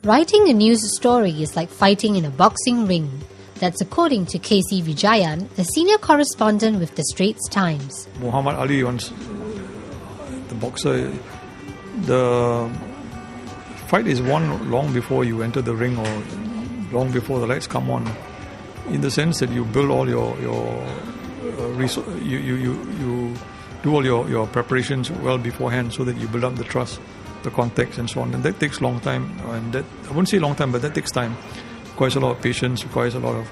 Writing a news story is like fighting in a boxing ring. That's according to C Vijayan, a senior correspondent with the Straits Times. Muhammad Ali once, the boxer, the fight is won long before you enter the ring or long before the lights come on, in the sense that you build all your you do all your preparations well beforehand so that you build up the trust, the context and so on, and that takes a long time, and that, I wouldn't say long time, but that takes time. Requires a lot of patience, requires a lot of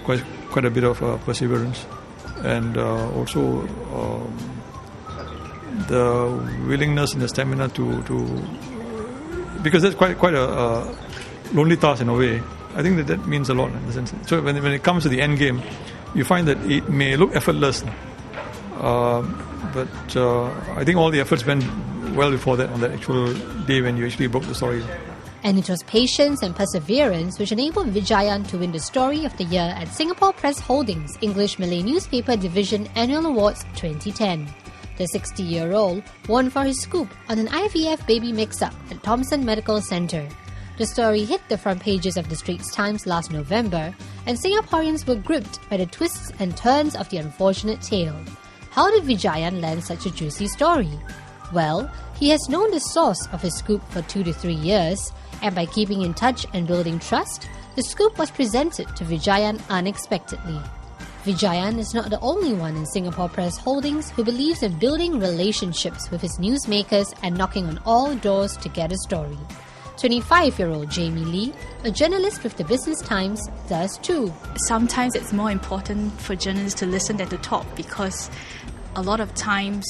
quite a bit of perseverance, and also the willingness and the stamina to because that's quite a lonely task in a way. I think that means a lot in the sense. So when it comes to the end game, you find that it may look effortless, but I think all the efforts went well before that, on that actual day when you actually broke the story. And it was patience and perseverance which enabled Vijayan to win the Story of the Year at Singapore Press Holdings English Malay Newspaper Division Annual Awards 2010. The 60-year-old won for his scoop on an IVF baby mix-up at Thomson Medical Cenntre. The story hit the front pages of the Straits Times last November, and Singaporeans were gripped by the twists and turns of the unfortunate tale. How did Vijayan land such a juicy story? Well, he has known the source of his scoop for 2 to 3 years, and by keeping in touch and building trust, the scoop was presented to Vijayan unexpectedly. Vijayan is not the only one in Singapore Press Holdings who believes in building relationships with his newsmakers and knocking on all doors to get a story. 25-year-old Jamie Lee, a journalist with the Business Times, does too. Sometimes it's more important for journalists to listen than to talk, because a lot of times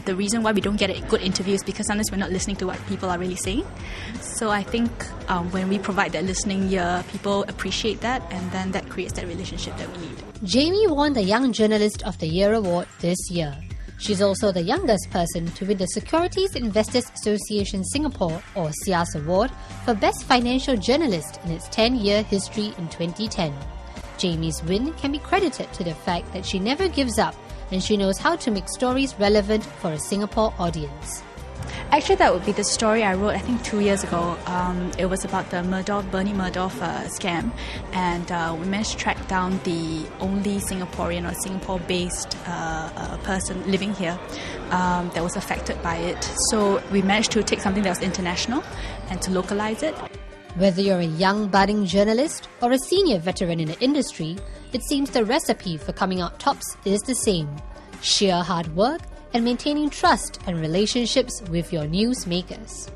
the reason why we don't get a good interview is because sometimes we're not listening to what people are really saying. So I think when we provide that listening ear, people appreciate that, and then that creates that relationship that we need. Jamie won the Young Journalist of the Year award this year. She's also the youngest person to win the Securities Investors Association Singapore, or SIAS Award, for Best Financial Journalist in its 10-year history in 2010. Jamie's win can be credited to the fact that she never gives up, and she knows how to make stories relevant for a Singapore audience. Actually, that would be the story I wrote, I think, 2 years ago. It was about the Bernie Madoff scam, and we managed to track down the only Singaporean or Singapore-based person living here that was affected by it. So we managed to take something that was international and to localize it. Whether you're a young budding journalist or a senior veteran in the industry, it seems the recipe for coming out tops is the same: sheer hard work and maintaining trust and relationships with your newsmakers.